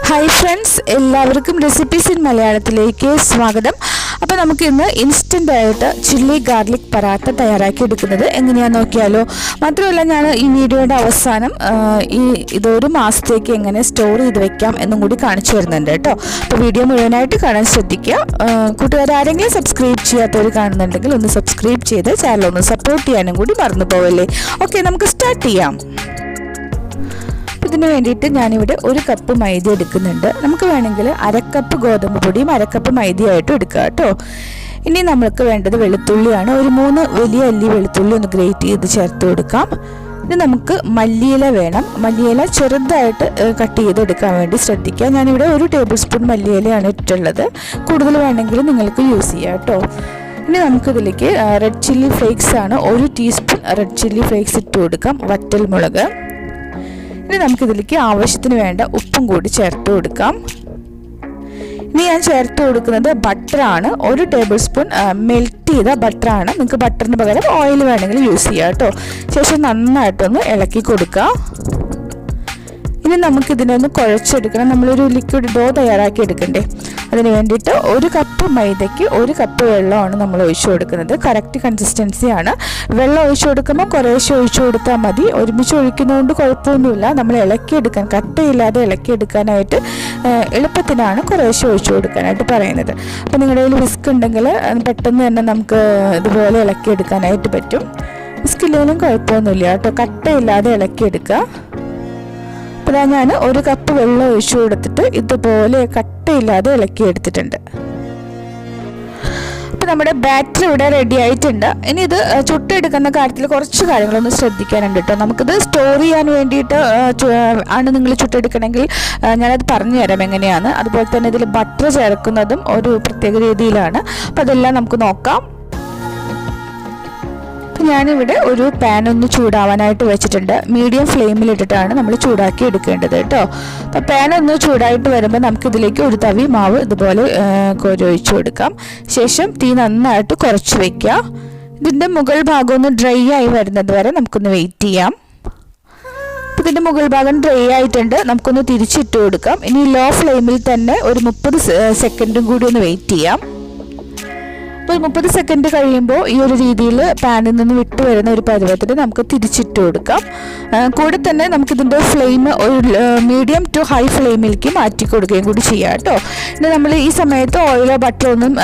Hi friends, എല്ലാവർക്കും recipes in മലയാളത്തിലേക്ക് സ്വാഗതം. അപ്പോൾ നമുക്ക് ഇന്ന് ഇൻസ്റ്റൻ്റ് ആയിട്ട് ചില്ലി ഗാർലിക് പറാത്ത തയ്യാറാക്കി എടുക്കുന്നത് എങ്ങനെയാണെന്ന് നോക്കിയാലോ. മാത്രമല്ല ഞാൻ ഈ വീഡിയോയുടെ അവസാനം ഇതൊരു മാസത്തേക്ക് എങ്ങനെ സ്റ്റോർ ചെയ്ത് വെക്കാം എന്നും കൂടി കാണിച്ചു വരുന്നുണ്ട് കേട്ടോ. അപ്പോൾ വീഡിയോ മുഴുവനായിട്ട് കാണാൻ ശ്രദ്ധിക്കുക. കൂട്ടുകാർ ആരെങ്കിലും സബ്സ്ക്രൈബ് ചെയ്യാത്തവർ കാണുന്നുണ്ടെങ്കിൽ ഒന്ന് സബ്സ്ക്രൈബ് ചെയ്ത് ചാനൽ ഒന്ന് സപ്പോർട്ട് ചെയ്യാനും കൂടി മറന്നു പോവല്ലേ. ഓക്കെ, നമുക്ക് സ്റ്റാർട്ട് ചെയ്യാം. ഇതിന് വേണ്ടിയിട്ട് ഞാനിവിടെ 1 കപ്പ് മൈദ എടുക്കുന്നുണ്ട്. നമുക്ക് വേണമെങ്കിൽ 1/2 കപ്പ് ഗോതമ്പ് പൊടിയും 1/2 കപ്പ് മൈദയായിട്ടും എടുക്കുക കേട്ടോ. ഇനി നമ്മൾക്ക് വേണ്ടത് വെളുത്തുള്ളിയാണ്. ഒരു 3 വലിയ അല്ലി വെളുത്തുള്ളി ഒന്ന് ഗ്രേറ്റ് ചെയ്ത് ചേർത്ത് കൊടുക്കാം. ഇനി നമുക്ക് മല്ലിയില വേണം. മല്ലിയില ചെറുതായിട്ട് കട്ട് ചെയ്തെടുക്കാൻ വേണ്ടി ശ്രദ്ധിക്കുക. ഞാനിവിടെ 1 ടേബിൾ സ്പൂൺ മല്ലിയിലയാണ് ഇട്ടുള്ളത്. കൂടുതൽ വേണമെങ്കിൽ നിങ്ങൾക്ക് യൂസ് ചെയ്യാം കേട്ടോ. ഇനി നമുക്കിതിലേക്ക് റെഡ് ചില്ലി ഫ്ലേക്സ് ആണ്, 1 ടീസ്പൂൺ റെഡ് ചില്ലി ഫ്ലേക്സ് ഇട്ട് കൊടുക്കാം. വറ്റൽ മുളക്. ഇനി നമുക്കിതിലേക്ക് ആവശ്യത്തിന് വേണ്ട ഉപ്പും കൂടി ചേർത്ത് കൊടുക്കാം. ഇനി ഞാൻ ചേർത്ത് കൊടുക്കുന്നത് ബട്ടറാണ്. 1 ടേബിൾ സ്പൂൺ മെൽറ്റ് ചെയ്ത ബട്ടറാണ്. നിങ്ങൾക്ക് ബട്ടറിന് പകരം ഓയിൽ വേണമെങ്കിൽ യൂസ് ചെയ്യാം കേട്ടോ. ശേഷം നന്നായിട്ടൊന്ന് ഇളക്കി കൊടുക്കുക. ഇനി നമുക്കിതിനൊന്ന് കുഴച്ചെടുക്കണം. നമ്മളൊരു ലിക്വിഡ് ഡോ തയ്യാറാക്കി എടുക്കണ്ടേ. അതിന് വേണ്ടിയിട്ട് 1 കപ്പ് മൈദയ്ക്ക് 1 കപ്പ് വെള്ളമാണ് നമ്മൾ ഒഴിച്ചു കൊടുക്കുന്നത്. കറക്റ്റ് കൺസിസ്റ്റൻസിയാണ്. വെള്ളം ഒഴിച്ചു കൊടുക്കുമ്പോൾ കുറേശ്ശെ ഒഴിച്ചു കൊടുത്താൽ മതി. ഒരുമിച്ച് ഒഴിക്കുന്നതുകൊണ്ട് കുഴപ്പമൊന്നുമില്ല. നമ്മൾ ഇളക്കിയെടുക്കാൻ, കട്ടയില്ലാതെ ഇളക്കിയെടുക്കാനായിട്ട് എളുപ്പത്തിനാണ് കുറേശ്ശെ ഒഴിച്ചു കൊടുക്കാനായിട്ട് പറയുന്നത്. അപ്പോൾ നിങ്ങളുടെ കയ്യിൽ വിസ്ക് ഉണ്ടെങ്കിൽ പെട്ടെന്ന് തന്നെ നമുക്ക് ഇതുപോലെ ഇളക്കിയെടുക്കാനായിട്ട് പറ്റും. വിസ്ക് ഇല്ലെങ്കിലും കുഴപ്പമൊന്നുമില്ല കേട്ടോ. കട്ടയില്ലാതെ ഇളക്കിയെടുക്കുക. അപ്പോൾ ഞാൻ 1 കപ്പ് വെള്ളം ഒഴിച്ചു കൊടുത്തിട്ട് ഇതുപോലെ കട്ടയില്ലാതെ ഇളക്കിയെടുത്തിട്ടുണ്ട്. അപ്പോൾ നമ്മുടെ ബാറ്റർ ഇവിടെ റെഡി ആയിട്ടുണ്ട്. ഇനി ഇത് ചുട്ടെടുക്കുന്ന കാര്യത്തിൽ കുറച്ച് കാര്യങ്ങളൊന്ന് ശ്രദ്ധിക്കാനുണ്ട് കേട്ടോ. നമുക്കിത് സ്റ്റോർ ചെയ്യാൻ വേണ്ടിയിട്ട് ആണ് നിങ്ങൾ ചുട്ടെടുക്കണമെങ്കിൽ ഞാനത് പറഞ്ഞു തരാം എങ്ങനെയാണ്. അതുപോലെ തന്നെ ഇതിൽ ബട്ടർ ചേർക്കുന്നതും ഒരു പ്രത്യേക രീതിയിലാണ്. അപ്പോൾ അതെല്ലാം നമുക്ക് നോക്കാം. ഞാനിവിടെ ഒരു പാൻ ഒന്ന് ചൂടാവാനായിട്ട് വെച്ചിട്ടുണ്ട്. മീഡിയം ഫ്ലെയിമിലിട്ടിട്ടാണ് നമ്മൾ ചൂടാക്കി എടുക്കേണ്ടത് കേട്ടോ. അപ്പോൾ പാൻ ഒന്ന് ചൂടായിട്ട് വരുമ്പോൾ നമുക്കിതിലേക്ക് 1 തവി മാവ് ഇതുപോലെ കോരി ഒഴിച്ചു കൊടുക്കാം. ശേഷം തീ നന്നായിട്ട് കുറച്ച് വയ്ക്കുക. ഇതിൻ്റെ മുകൾ ഭാഗം ഒന്ന് ഡ്രൈ ആയി വരുന്നത് വരെ നമുക്കൊന്ന് വെയിറ്റ് ചെയ്യാം. ഇതിൻ്റെ മുകൾ ഭാഗം ഡ്രൈ ആയിട്ടുണ്ട്. നമുക്കൊന്ന് തിരിച്ചിട്ട് കൊടുക്കാം. ഇനി ലോ ഫ്ലെയിമിൽ തന്നെ ഒരു 30 സെക്കൻഡും കൂടി ഒന്ന് വെയിറ്റ് ചെയ്യാം. ഒരു 30 സെക്കൻഡ് കഴിയുമ്പോൾ ഈ ഒരു രീതിയിൽ പാനിൽ നിന്ന് വിട്ട് വരുന്ന ഒരു പരുവത്തിൽ നമുക്ക് തിരിച്ചിട്ട് കൊടുക്കാം. കൂടെ തന്നെ നമുക്കിതിൻ്റെ ഫ്ലെയിം ഒരു മീഡിയം ടു ഹൈ ഫ്ലെയിമിലേക്ക് മാറ്റി കൊടുക്കുകയും കൂടി ചെയ്യാം കേട്ടോ. ഇനി നമ്മൾ ഈ സമയത്ത് ഓയിലോ ബട്ടറോ ഒന്നും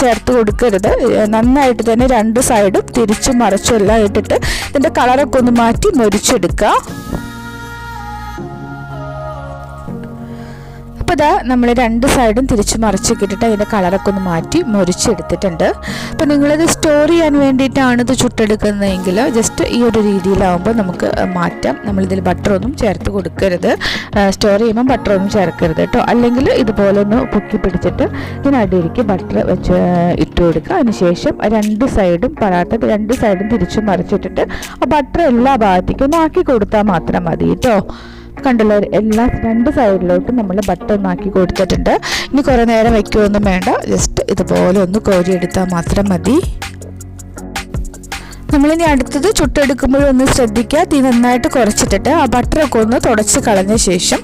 ചേർത്ത് കൊടുക്കരുത്. നന്നായിട്ട് തന്നെ 2 സൈഡും തിരിച്ചും മറിച്ചും എല്ലാം ഇട്ടിട്ട് ഇതിൻ്റെ കളറൊക്കെ ഒന്ന് മാറ്റി മൊരിച്ചെടുക്കുക. അപ്പോൾ ഇതാ നമ്മൾ 2 സൈഡും തിരിച്ച് മറിച്ചിട്ടിട്ട് അതിൻ്റെ കളറൊക്കെ ഒന്ന് മാറ്റി മൊരിച്ചെടുത്തിട്ടുണ്ട്. അപ്പോൾ നിങ്ങളിത് സ്റ്റോർ ചെയ്യാൻ വേണ്ടിയിട്ടാണ് ഇത് ചുട്ടെടുക്കുന്നതെങ്കിൽ ജസ്റ്റ് ഈ ഒരു രീതിയിലാവുമ്പോൾ നമുക്ക് മാറ്റാം. നമ്മളിതിൽ ബട്ടറൊന്നും ചേർത്ത് കൊടുക്കരുത്. സ്റ്റോർ ചെയ്യുമ്പോൾ ബട്ടറൊന്നും ചേർക്കരുത് കേട്ടോ. അല്ലെങ്കിൽ ഇതുപോലെ ഒന്ന് പൊക്കി പിടിച്ചിട്ട് ഇതിനടിയിലേക്ക് ബട്ടർ വെച്ച് ഇട്ട് കൊടുക്കുക. അതിനുശേഷം 2 സൈഡും പറാത്ത 2 സൈഡും തിരിച്ച് മറിച്ചിട്ടിട്ട് ആ ബട്ടർ എല്ലാ ഭാഗത്തേക്കും ഒന്ന് ആക്കി കൊടുത്താൽ മാത്രം മതി കേട്ടോ. കണ്ടല്ലോ, എല്ലാ 2 സൈഡിലോട്ടും നമ്മൾ ബട്ടർ ഒന്നാക്കി കൊടുത്തിട്ടുണ്ട്. ഇനി കുറേ നേരം വയ്ക്കുകയൊന്നും വേണ്ട. ജസ്റ്റ് ഇതുപോലെ ഒന്ന് കോരിയെടുത്താൽ മാത്രം മതി. നമ്മളിനി അടുത്തത് ചുട്ടെടുക്കുമ്പോഴൊന്ന് ശ്രദ്ധിക്കുക. തീ നന്നായിട്ട് കുറച്ചിട്ടിട്ട് ആ ബട്ടറൊക്കെ ഒന്ന് തുടച്ച് കളഞ്ഞ ശേഷം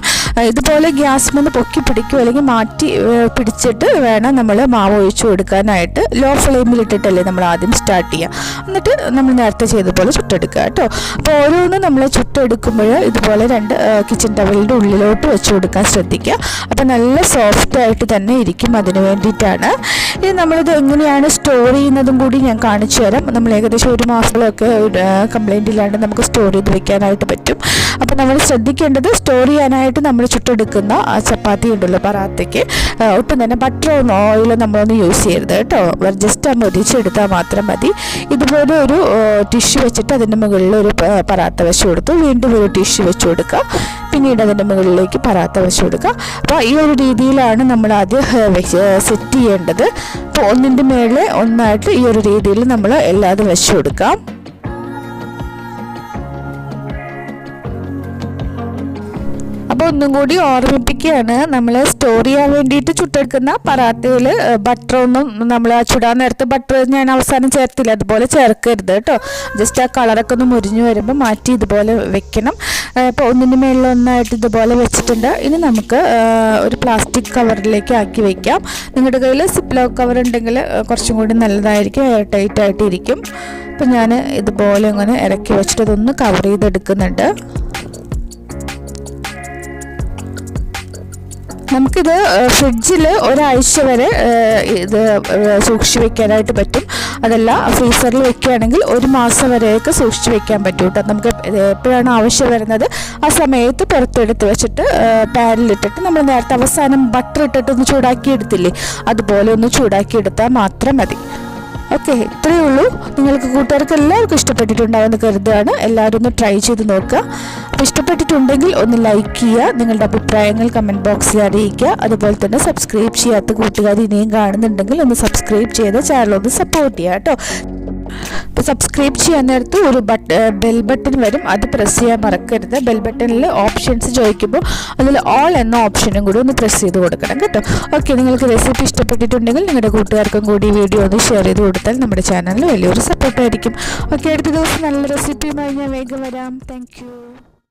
ഇതുപോലെ ഗ്യാസ് ഒന്ന് പൊക്കി പിടിക്കുക, അല്ലെങ്കിൽ മാറ്റി പിടിച്ചിട്ട് വേണം നമ്മൾ മാവ് ഒഴിച്ചു കൊടുക്കാനായിട്ട്. ലോ ഫ്ലെയിമിലിട്ടിട്ടല്ലേ നമ്മൾ ആദ്യം സ്റ്റാർട്ട് ചെയ്യുക. എന്നിട്ട് നമ്മൾ നേരത്തെ ചെയ്തതുപോലെ ചുട്ടെടുക്കുക കേട്ടോ. അപ്പോൾ ഓരോന്നും നമ്മൾ ചുട്ടെടുക്കുമ്പോൾ ഇതുപോലെ 2 കിച്ചൺ ടവലിൻ്റെ ഉള്ളിലോട്ട് വെച്ച് കൊടുക്കാൻ ശ്രദ്ധിക്കുക. അപ്പോൾ നല്ല സോഫ്റ്റായിട്ട് തന്നെ ഇരിക്കും. അതിന് വേണ്ടിയിട്ടാണ്. ഇനി നമ്മളിത് എങ്ങനെയാണ് സ്റ്റോർ ചെയ്യുന്നതും കൂടി ഞാൻ കാണിച്ചു തരാം. നമ്മൾ ഏകദേശം 1 മാസത്തിലൊക്കെ കംപ്ലൈൻറ്റ് ഇല്ലാണ്ട് നമുക്ക് സ്റ്റോർ ചെയ്ത് വെക്കാനായിട്ട് പറ്റും. അപ്പോൾ നമ്മൾ ശ്രദ്ധിക്കേണ്ടത്, സ്റ്റോർ ചെയ്യാനായിട്ട് നമ്മൾ ചുട്ടെടുക്കുന്ന ചപ്പാത്തി ഉണ്ടല്ലോ പറാത്തയ്ക്ക്, ഒട്ടും തന്നെ ബട്ടറോ ഓയിലോ നമ്മളൊന്നും യൂസ് ചെയ്യരുത് കേട്ടോ. ജസ്റ്റ് മൊരിച്ചെടുത്താൽ മാത്രം മതി. ഇതുപോലെ ഒരു ടിഷ്യൂ വെച്ചിട്ട് അതിൻ്റെ മുകളിൽ ഒരു പറാത്ത വെച്ച് കൊടുത്തു. വീണ്ടും ഒരു ടിഷ്യൂ വെച്ച് കൊടുക്കുക. പിന്നീട് അതിൻ്റെ മുകളിലേക്ക് പറാത്ത വെച്ച് കൊടുക്കുക. അപ്പോൾ ഈ ഒരു രീതിയിലാണ് നമ്മൾ ആദ്യം സെറ്റ് ചെയ്യേണ്ടത്. അപ്പോൾ ഒന്നിൻ്റെ മേലെ ഒന്നായിട്ട് ഈ ഒരു രീതിയിൽ നമ്മൾ എല്ലാതും വെച്ച് കൊടുക്കാം. അപ്പോൾ ഒന്നും കൂടി ഓർമ്മിപ്പിക്കുക, ചുട്ടെടുക്കുകയാണ്. നമ്മൾ സ്റ്റോർ ചെയ്യാൻ വേണ്ടിയിട്ട് ചുട്ടെടുക്കുന്ന പറാത്തയിൽ ബട്ടറൊന്നും നമ്മൾ ആ ചുടാൻ നേരത്ത് ബട്ടർ ഞാൻ അവസാനം ചേർത്തില്ല, അതുപോലെ ചേർക്കരുത് കേട്ടോ. ജസ്റ്റ് ആ കളറൊക്കെ ഒന്ന് മുരിഞ്ഞു വരുമ്പോൾ മാറ്റി ഇതുപോലെ വെക്കണം. ഇപ്പോൾ ഒന്നിന് മേളിൽ ഒന്നായിട്ട് ഇതുപോലെ വെച്ചിട്ടുണ്ട്. ഇനി നമുക്ക് ഒരു പ്ലാസ്റ്റിക് കവറിലേക്ക് ആക്കി വയ്ക്കാം. നിങ്ങളുടെ കയ്യിൽ സിപ്ലോ കവർ ഉണ്ടെങ്കിൽ കുറച്ചും കൂടി നല്ലതായിരിക്കും, എയർ ടൈറ്റ് ആയിട്ട് ഇരിക്കും. അപ്പം ഞാൻ ഇതുപോലെ ഇങ്ങനെ ഇറക്കി വെച്ചിട്ട് ഇതൊന്ന് കവർ ചെയ്തെടുക്കുന്നുണ്ട്. നമുക്കിത് ഫ്രിഡ്ജിൽ ഒരാഴ്ച വരെ ഇത് സൂക്ഷിച്ച് വെക്കാനായിട്ട് പറ്റും. അതല്ല ഫ്രീസറിൽ വെക്കുകയാണെങ്കിൽ 1 മാസം വരെയൊക്കെ സൂക്ഷിച്ച് വെക്കാൻ പറ്റും കേട്ടോ. നമുക്ക് എപ്പോഴാണ് ആവശ്യം വരുന്നത് ആ സമയത്ത് പുറത്തെടുത്ത് വെച്ചിട്ട് പാനിലിട്ടിട്ട് നമ്മൾ നേരത്തെ അവസാനം ബട്ടർ ഇട്ടിട്ട് ഒന്ന് ചൂടാക്കി എടുത്തില്ലേ, അതുപോലെ ഒന്ന് ചൂടാക്കി എടുത്താൽ മാത്രം മതി. ഓക്കെ, ഇത്രയേ ഉള്ളൂ. നിങ്ങൾക്ക് കൂട്ടുകാർക്ക് എല്ലാവർക്കും ഇഷ്ടപ്പെട്ടിട്ടുണ്ടാവുമെന്ന് കരുതുകയാണ്. എല്ലാവരും ഒന്ന് ട്രൈ ചെയ്ത് നോക്കുക. അപ്പോൾ ഇഷ്ടപ്പെട്ടിട്ടുണ്ടെങ്കിൽ ഒന്ന് ലൈക്ക് ചെയ്യുക, നിങ്ങളുടെ അഭിപ്രായങ്ങൾ കമൻറ്റ് ബോക്സിൽ അറിയിക്കുക. അതുപോലെ തന്നെ സബ്സ്ക്രൈബ് ചെയ്യാത്ത കൂട്ടുകാർ ഇനിയും കാണുന്നുണ്ടെങ്കിൽ ഒന്ന് സബ്സ്ക്രൈബ് ചെയ്ത് ചാനലൊന്ന് സപ്പോർട്ട് ചെയ്യുക കേട്ടോ. അപ്പോൾ സബ്സ്ക്രൈബ് ചെയ്യാൻ നേരത്ത് ഒരു ബെൽ ബട്ടൺ വരും, അത് പ്രസ് ചെയ്യാൻ മറക്കരുത്. ബെൽ ബട്ടണിൽ ഓപ്ഷൻസ് ചോദിക്കുമ്പോൾ അതിൽ ഓൾ എന്ന ഓപ്ഷനും കൂടി ഒന്ന് പ്രസ് ചെയ്ത് കൊടുക്കണം കേട്ടോ. ഓക്കെ, നിങ്ങൾക്ക് റെസിപ്പി ഇഷ്ടപ്പെട്ടിട്ടുണ്ടെങ്കിൽ നിങ്ങളുടെ കൂട്ടുകാർക്കും കൂടി വീഡിയോ ഒന്ന് ഷെയർ ചെയ്ത് കൊടുത്താൽ നമ്മുടെ ചാനലിൽ വലിയൊരു സപ്പോർട്ടായിരിക്കും. ഓക്കെ, അടുത്ത ദിവസം നല്ല റെസിപ്പിയുമായി ഞാൻ വേഗം വരാം. Thank you.